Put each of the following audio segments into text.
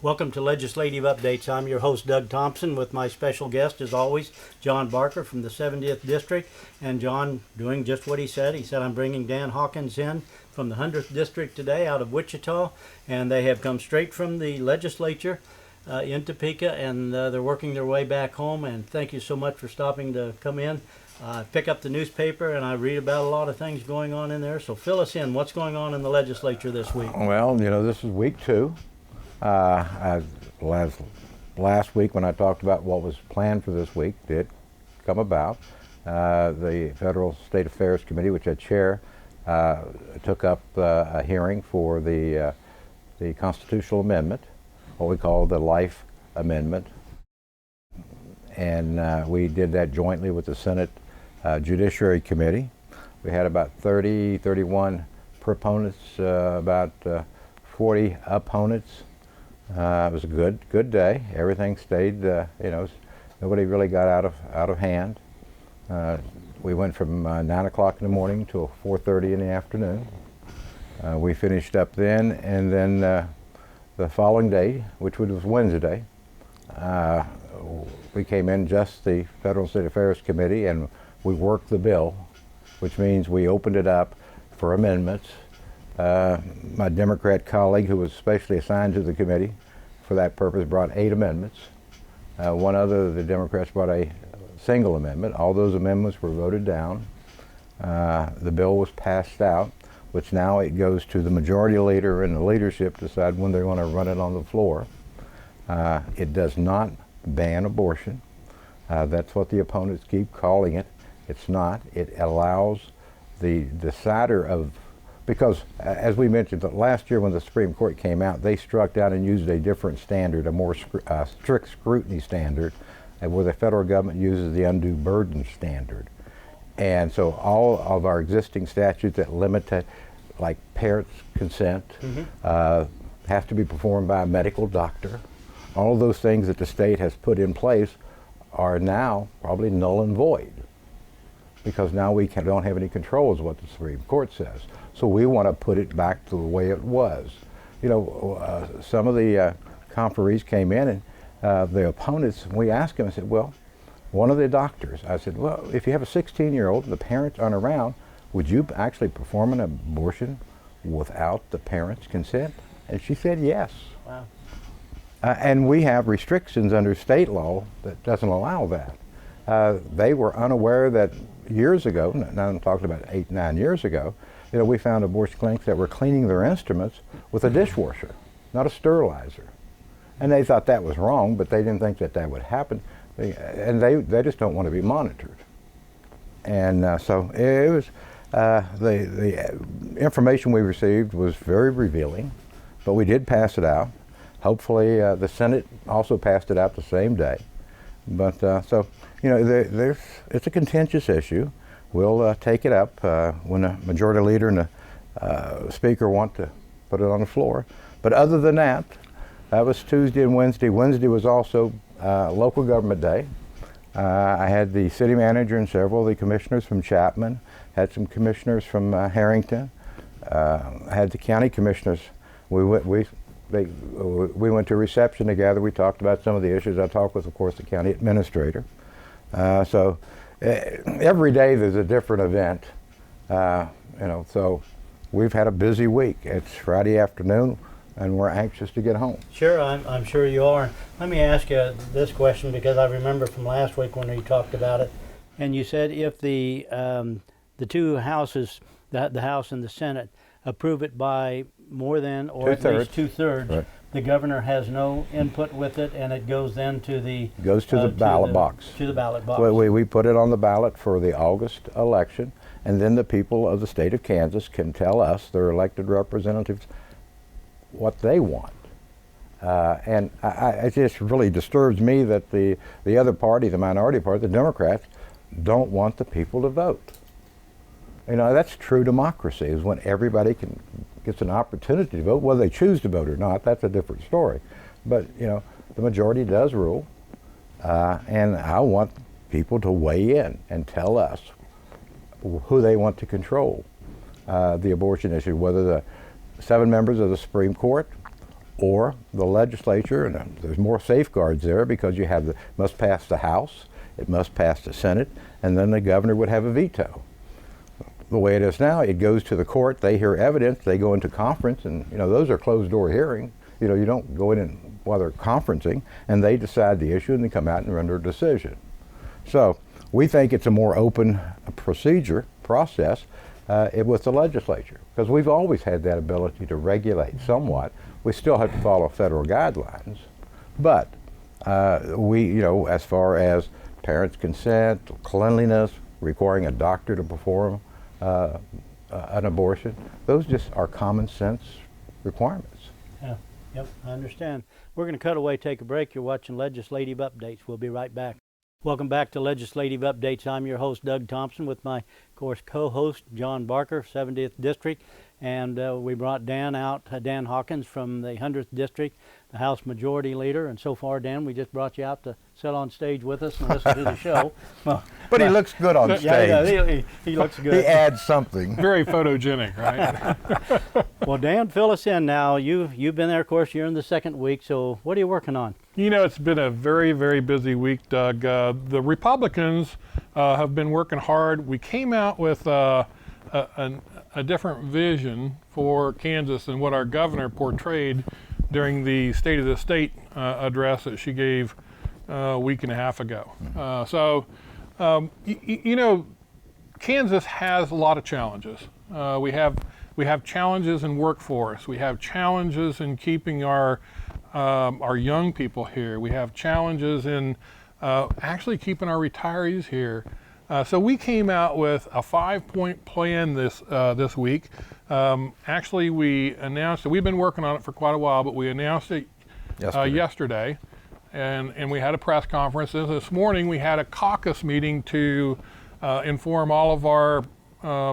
Welcome to Legislative Updates. I'm your host, Doug Thompson, with my special guest, as always, John Barker from the 70th District. And John doing just what he said. He said, I'm bringing Dan Hawkins in from the 100th District today out of Wichita. And they have come straight from the legislature in Topeka, and they're working their way back home. And thank you so much for stopping to come in. Pick up the newspaper, and I read about a lot of things going on in there. So fill us in. What's going on in the legislature this week? Well, this is week 2. Last week when I talked about what was planned for this week did come about. The Federal State Affairs Committee, which I chair, took up a hearing for the constitutional amendment, what we call the Life Amendment. And we did that jointly with the Senate Judiciary Committee. We had about 31 proponents, about 40 opponents. It was a good day. Everything stayed, nobody really got out of hand. We went from 9 o'clock in the morning till 4:30 in the afternoon. We finished up then, and then the following day, which was Wednesday, we came in, just the Federal State Affairs Committee, and we worked the bill, which means we opened it up for amendments. My Democrat colleague, who was specially assigned to the committee for that purpose, brought 8 amendments. One other of the Democrats brought a single amendment. All those amendments were voted down. The bill was passed out, which now it goes to the majority leader and the leadership to decide when they want to run it on the floor. It does not ban abortion. That's what the opponents keep calling it. It's not. It allows the decider of, because as we mentioned last year when the Supreme Court came out, they struck down and used a different standard, a more strict scrutiny standard, where the federal government uses the undue burden standard. And so all of our existing statutes that limit to, like parents' consent, have to be performed by a medical doctor. All of those things that the state has put in place are now probably null and void, because now we don't have any control, is what the Supreme Court says. So we want to put it back to the way it was. Some of the conferees came in, and the opponents, we asked them, I said, well, one of the doctors, I said, well, if you have a 16-year-old and the parents aren't around, would you actually perform an abortion without the parents' consent? And she said yes. Wow. And we have restrictions under state law that doesn't allow that. They were unaware that years ago, now I'm talking about 8, 9 years ago, we found abortion clinics that were cleaning their instruments with a dishwasher, not a sterilizer. And they thought that was wrong, but they didn't think that would happen. They just don't want to be monitored. And so it was, the information we received was very revealing, but we did pass it out. Hopefully the Senate also passed it out the same day. But it's a contentious issue. We'll take it up when the majority leader and the speaker want to put it on the floor. But other than that, that was Tuesday and Wednesday. Wednesday was also local government day. I had the city manager and several of the commissioners from Chapman, had some commissioners from Harrington, I had the county commissioners. We went to a reception together. We talked about some of the issues. I talked with, of course, the county administrator. So every day there's a different event, so we've had a busy week. It's Friday afternoon, and we're anxious to get home. Sure, I'm sure you are. Let me ask you this question, because I remember from last week when we talked about it, and you said if the two houses, the House and the Senate, approve it by more than or at least 2/3, right, the governor has no input with it, and it goes then to the ballot box. To the ballot box. We put it on the ballot for the August election, and then the people of the state of Kansas can tell us, their elected representatives, what they want. And it just really disturbs me that the other party, the minority party, the Democrats, don't want the people to vote. That's true democracy, is when everybody gets an opportunity to vote. Whether they choose to vote or not, that's a different story. But, the majority does rule. And I want people to weigh in and tell us who they want to control the abortion issue, whether the 7 members of the Supreme Court or the legislature, and there's more safeguards there because you have must pass the House, it must pass the Senate, and then the governor would have a veto. The way it is now, it goes to the court, they hear evidence, they go into conference, and those are closed door hearings. You don't go in while they're conferencing, and they decide the issue and they come out and render a decision. So we think it's a more open process with the legislature, because we've always had that ability to regulate somewhat. We still have to follow federal guidelines, but we, as far as parents' consent, cleanliness, requiring a doctor to perform an abortion, those just are common sense requirements. Yeah, yep, I understand. We're going to cut away, take a break. You're watching Legislative Updates. We'll be right back. Welcome back to Legislative Updates. I'm your host, Doug Thompson, with my, of course, co-host, John Barker, 70th District. And we brought Dan Hawkins from the 100th District, the House Majority Leader. And so far, Dan, we just brought you out to sit on stage with us and listen to the show. Well, but he looks good on stage. Yeah, he looks good. He adds something. Very photogenic, right? Well, Dan, fill us in now. You've been there, of course, you're in the second week. So what are you working on? It's been a very, very busy week, Doug. The Republicans have been working hard. We came out with a different vision for Kansas than what our governor portrayed during the State of the State address that she gave a week and a half ago. Kansas has a lot of challenges. We have challenges in workforce. We have challenges in keeping our young people here. We have challenges in actually keeping our retirees here. So we came out with a 5-point plan this week. Actually, we announced it. We've been working on it for quite a while, but we announced it yesterday, and we had a press conference. And this morning we had a caucus meeting to inform all of our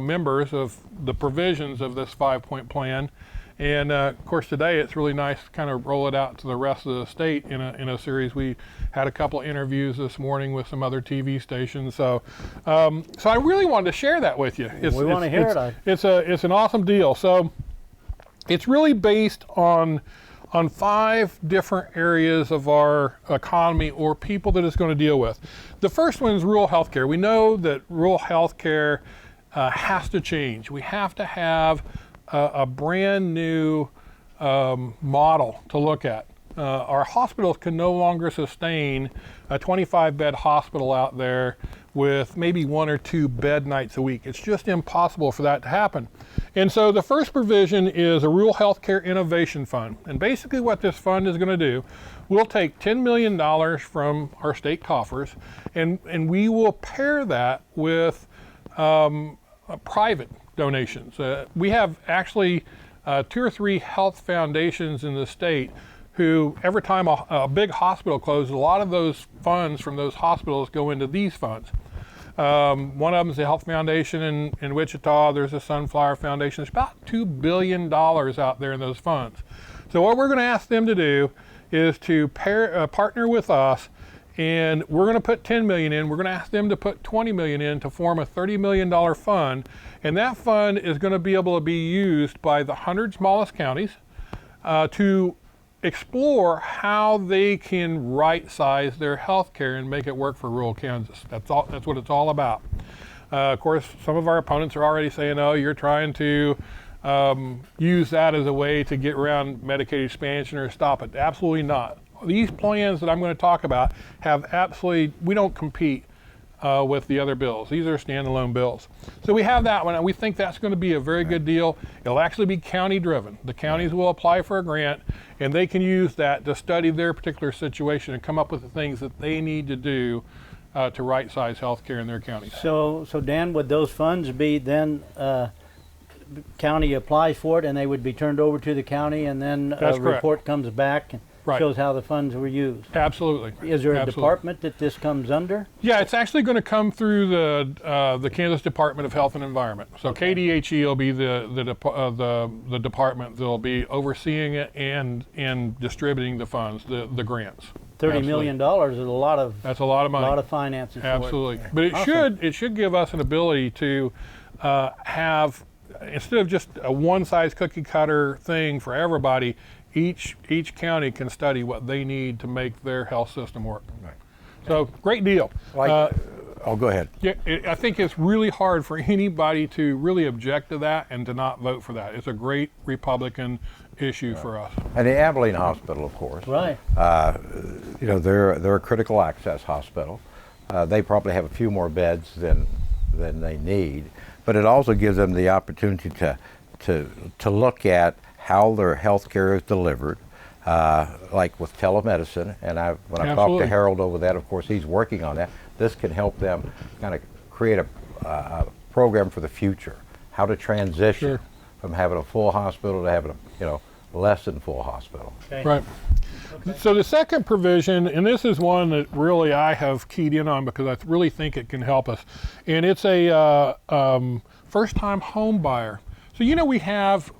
members of the provisions of this 5-point plan. And of course, today it's really nice to kind of roll it out to the rest of the state in a series. We had a couple of interviews this morning with some other TV stations. So I really wanted to share that with you. We want to hear it. It's an awesome deal. So it's really based on 5 different areas of our economy or people that it's going to deal with. The first one is rural health care. We know that rural health care has to change. We have to have a brand new model to look at. Our hospitals can no longer sustain a 25-bed hospital out there with maybe 1 or 2 bed nights a week. It's just impossible for that to happen. And so the first provision is a Rural Healthcare Innovation Fund. And basically what this fund is going to do, we'll take $10 million from our state coffers, and we will pair that with private donations. We have actually 2 or 3 health foundations in the state who, every time a big hospital closes, a lot of those funds from those hospitals go into these funds. One of them is the Health Foundation in Wichita. There's a Sunflower Foundation. There's about $2 billion out there in those funds. So what we're going to ask them to do is to partner with us, and we're going to put $10 million in. We're going to ask them to put $20 million in to form a $30 million fund, and that fund is going to be able to be used by the 100 smallest counties to explore how they can right-size their health care and make it work for rural Kansas. That's what it's all about. Of course, some of our opponents are already saying, oh, you're trying to use that as a way to get around Medicaid expansion or stop it. Absolutely not. These plans that I'm going to talk about we don't compete with the other bills. These are standalone bills. So we have that one, and we think that's going to be a very good deal. It'll actually be county driven. The counties will apply for a grant, and they can use that to study their particular situation and come up with the things that they need to do to right-size healthcare in their counties. So Dan, would those funds be then county applies for it, and they would be turned over to the county, and then a report comes back and shows how the funds were used? Absolutely. Is there a department that this comes under? Yeah, it's actually going to come through the Kansas Department of Health and Environment. So KDHE will be the department that will be overseeing it and distributing the funds, the grants. $30 million is That's a lot of money. A lot of finances. Absolutely. For it. But it should give us an ability to have, instead of just a one-size cookie cutter thing for everybody, each county can study what they need to make their health system work. Right. So great deal. Oh, go ahead. Yeah, I think it's really hard for anybody to really object to that and to not vote for that. It's a great Republican issue for us. And the Abilene Hospital, of course. Right. You know, they're a critical access hospital. They probably have a few more beds than they need, but it also gives them the opportunity to look at how their health care is delivered, like with telemedicine. And when I talked to Harold over that, of course, he's working on that. This can help them kind of create a program for the future, how to transition from having a full hospital to having a less than full hospital. Okay. Right. Okay. So the second provision, and this is one that really I have keyed in on because I really think it can help us, and it's a first-time home buyer. So we have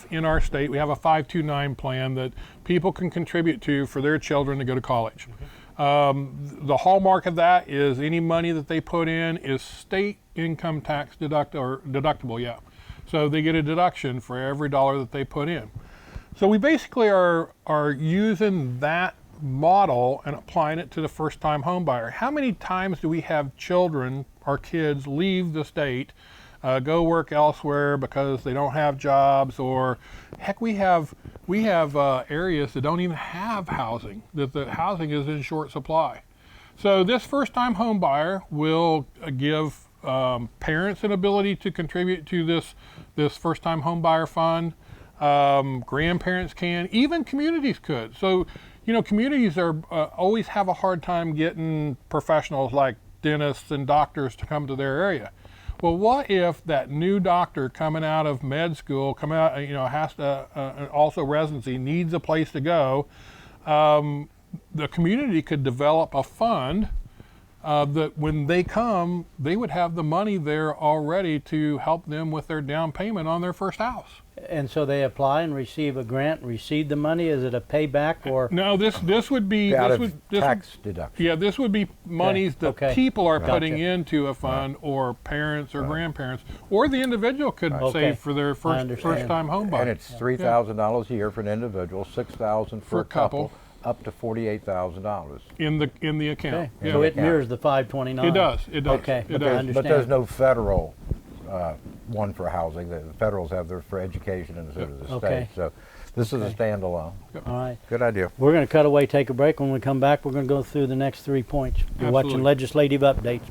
in our state, we have a 529 plan that people can contribute to for their children to go to college. The hallmark of that is any money that they put in is state income tax deductible, yeah. So they get a deduction for every dollar that they put in. So we basically are using that model and applying it to the first-time home buyer. How many times do we have children, our kids, leave the state, go work elsewhere because they don't have jobs, or heck, we have areas that don't even have housing, that the housing is in short supply. So this first-time home buyer will give parents an ability to contribute to this first-time home buyer fund. Grandparents can, even communities could. So, communities are always have a hard time getting professionals like dentists and doctors to come to their area. Well, what if that new doctor coming out of med school, has to also residency, needs a place to go? The community could develop a fund that when they come, they would have the money there already to help them with their down payment on their first house. And so they apply and receive a grant, receive the money. Is it a payback or? No, this would be tax deduction. Yeah, this would be monies that people are putting into a fund, or parents or grandparents, or the individual could save for their first time home buyer. And it's $3,000 a year for an individual, $6,000 for a couple, up to $48,000 in the account. Okay. Yeah. So it mirrors the 529. It does. Okay, it does. But there's no federal one for housing. The federals have theirs for education, and so does the state. So this is a standalone. All right. Good idea. We're going to cut away, take a break. When we come back, we're going to go through the next 3 points. You're watching Legislative Updates.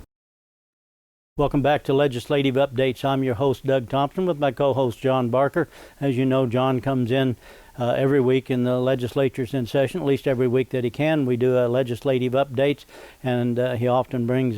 Welcome back to Legislative Updates. I'm your host, Doug Thompson, with my co-host, John Barker. As you know, John comes in every week in the legislature's in session, at least every week that he can. We do legislative updates, and he often brings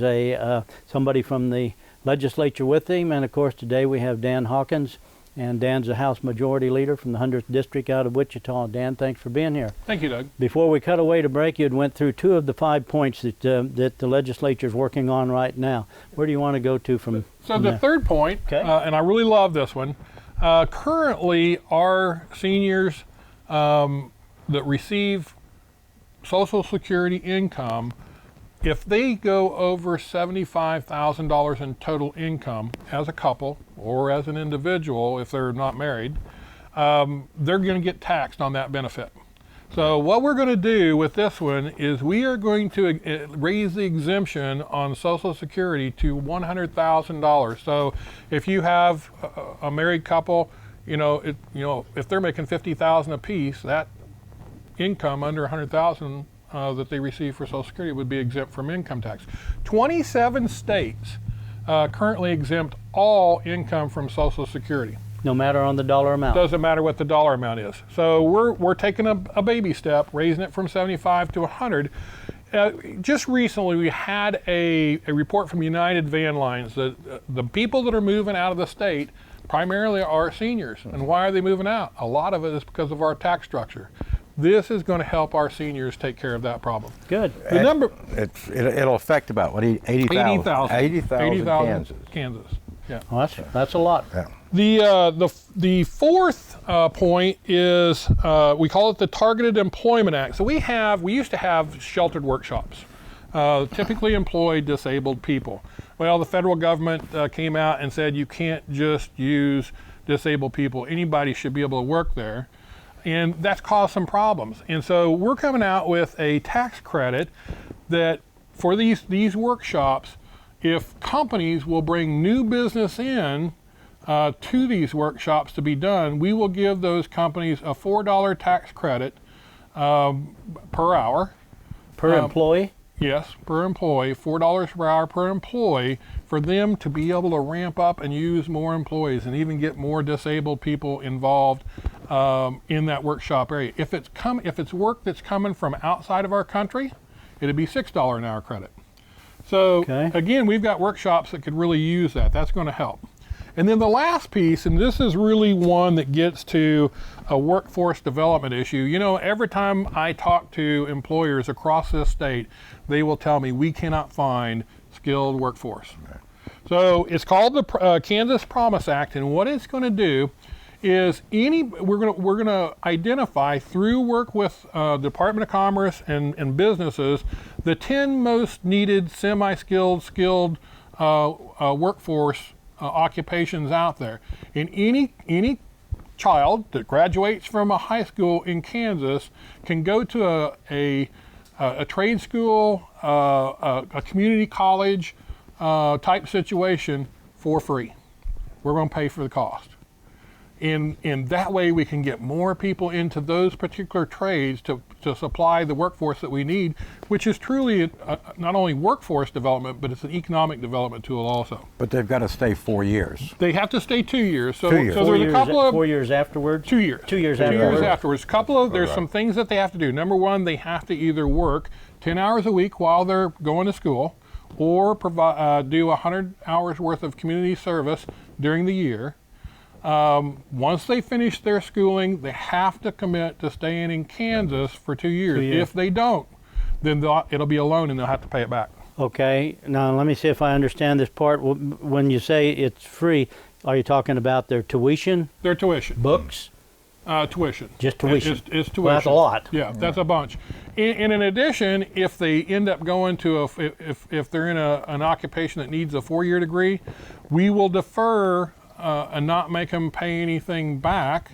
somebody from the legislature with him. And of course, today we have Dan Hawkins, and Dan's a House Majority Leader from the 100th District out of Wichita. Dan, thanks for being here. Thank you, Doug. Before we cut away to break, you had went through 2 of the 5 points that the legislature is working on right now. Where do you want to go to from? So the third point, and I really love this one. Currently, our seniors that receive Social Security income, if they go over $75,000 in total income as a couple or as an individual, if they're not married, they're going to get taxed on that benefit. So what we're going to do with this one is we are going to raise the exemption on Social Security to $100,000. So if you have a married couple, if they're making $50,000 apiece, that income under $100,000 that they receive for Social Security would be exempt from income tax. 27 states currently exempt all income from Social Security. No matter on the dollar amount. Doesn't matter what the dollar amount is. So we're taking a baby step, raising it from 75 to 100. Just recently, we had a report from United Van Lines that the people that are moving out of the state primarily are seniors. And why are they moving out? A lot of it is because of our tax structure. This is going to help our seniors take care of that problem. Good. The number it'll affect about 80,000 Kansas. Yeah. Well, that's a lot. Yeah. The fourth point is we call it the Targeted Employment Act. So we used to have sheltered workshops, typically employ disabled people. Well, the federal government came out and said you can't just use disabled people. Anybody should be able to work there. and that's caused some problems. And so we're coming out with a tax credit that for these workshops, if companies will bring new business in to these workshops to be done, we will give those companies a $4 tax credit per hour. Per employee? Yes, per employee, $4 per hour per employee, for them to be able to ramp up and use more employees and even get more disabled people involved in that workshop area. If it's work that's coming from outside of our country, it'd be $6 an hour credit. So again, we've got workshops that could really use that. That's going to help. And then the last piece, and this is really one that gets to a workforce development issue. You know, every time I talk to employers across this state, they will tell me we cannot find skilled workforce. Okay. So it's called the Kansas Promise Act, and what it's going to do is we're going to identify through work with Department of Commerce and businesses the 10 most needed semi-skilled, skilled workforce occupations out there. And any child that graduates from a high school in Kansas can go to a trade school, a community college type situation for free. We're going to pay for the cost. And that way we can get more people into those particular trades to supply the workforce that we need, which is truly not only workforce development, but it's an economic development tool also. But they've got to stay 4 years. They have to stay 2 years. So, 2 years. So there's a couple of 4 years afterwards? 2 years. 2 years 2 afterwards. years afterwards. There's some things that they have to do. Number one, they have to either work 10 hours a week while they're going to school, or do 100 hours worth of community service during the year. Once they finish their schooling, they have to commit to staying in Kansas for 2 years. If they don't, then it'll be a loan and they'll have to pay it back. Okay, now let me see if I understand this part. When you say it's free, are you talking about their tuition? Their tuition. Books? Tuition. Just tuition? It's tuition. Well, that's a lot. Yeah, that's a bunch. And in addition, if they end up going to if they're in an occupation that needs a 4-year degree, we will defer and not make them pay anything back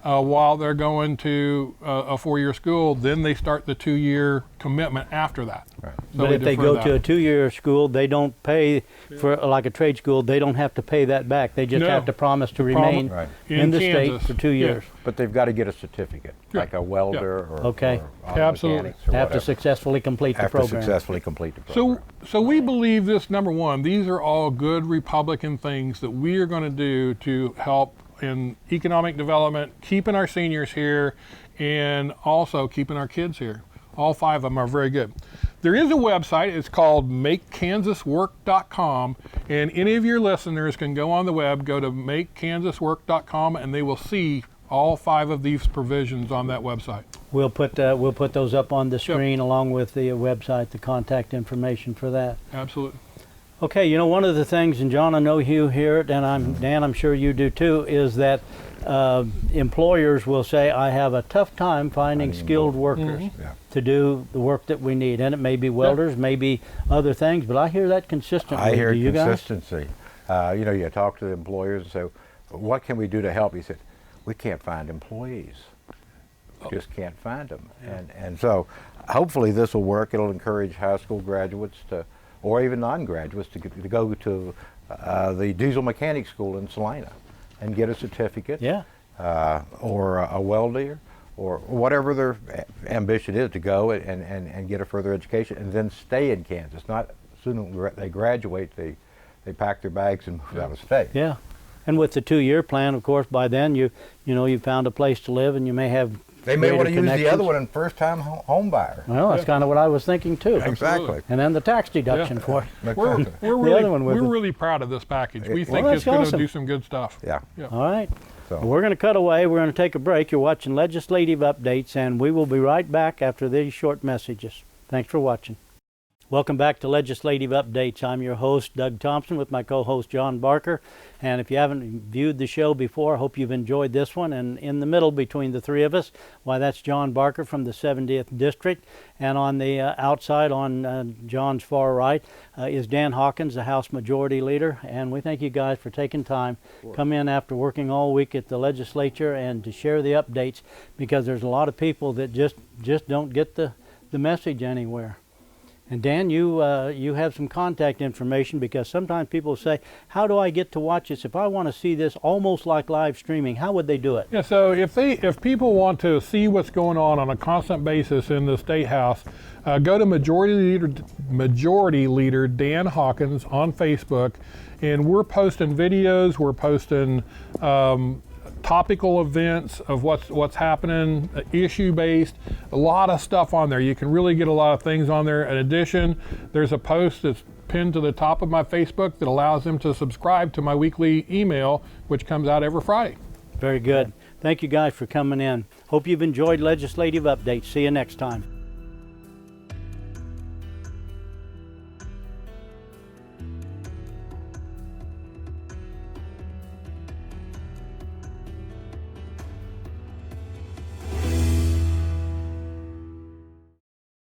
while they're going to a 4-year school. Then they start the 2-year commitment after that. Right. So but if they go to a 2-year school, they don't pay for, like a trade school, they don't have to pay that back. They just have to promise to remain in the Kansas. state for 2 years. Yeah. But they've got to get a certificate, like a welder or auto Absolutely. mechanics or have to successfully complete the program. Have to successfully complete the program. So we believe this, number one, these are all good Republican things that we are going to do to help in economic development, keeping our seniors here, and also keeping our kids here. All 5 of them are very good. There is a website, it's called MakeKansasWork.com, and any of your listeners can go on the web, go to MakeKansasWork.com, and they will see all 5 of these provisions on that website. We'll put those up on the screen along with the website, the contact information for that. Absolutely. Okay, you know, one of the things, and John, I know you hear it, and Dan, I'm sure you do too, is that employers will say, I have a tough time finding skilled workers to do the work that we need. And it may be welders, maybe other things, but I hear that consistently. I hear do you consistency. You know, you talk to the employers and say, what can we do to help? He said, we can't find employees. We just can't find them. And so hopefully this will work. It'll encourage high school graduates to, or even non-graduates to go to the diesel mechanic school in Salina and get a certificate, or a welder, or whatever their ambition is, to go and get a further education and then stay in Kansas. Not soon as they graduate, they pack their bags and move out of state. Yeah, and with the 2-year plan, of course, by then you found a place to live and you may have. They may want to use the other one in first-time home buyer. Well, that's kind of what I was thinking too. Exactly. And then the tax deduction for it. We're really proud of this package. We think it's going to do some good stuff. Yeah. All right. So we're going to cut away. We're going to take a break. You're watching Legislative Updates, and we will be right back after these short messages. Thanks for watching. Welcome back to Legislative Updates. I'm your host, Doug Thompson, with my co-host, John Barker. And if you haven't viewed the show before, I hope you've enjoyed this one. And in the middle between the three of us, why, that's John Barker from the 70th District. And on the outside, on John's far right, is Dan Hawkins, the House Majority Leader. And we thank you guys for taking time, come in after working all week at the legislature and to share the updates, because there's a lot of people that just don't get the message anywhere. And Dan, you have some contact information, because sometimes people say, how do I get to watch this? If I want to see this almost like live streaming, how would they do it? Yeah, so if people want to see what's going on a constant basis in the State House, go to Majority Leader Dan Hawkins on Facebook, and we're posting videos, we're posting topical events of what's happening, issue-based, a lot of stuff on there. You can really get a lot of things on there. In addition, there's a post that's pinned to the top of my Facebook that allows them to subscribe to my weekly email, which comes out every Friday. Very good. Thank you guys for coming in. Hope you've enjoyed Legislative Updates. See you next time.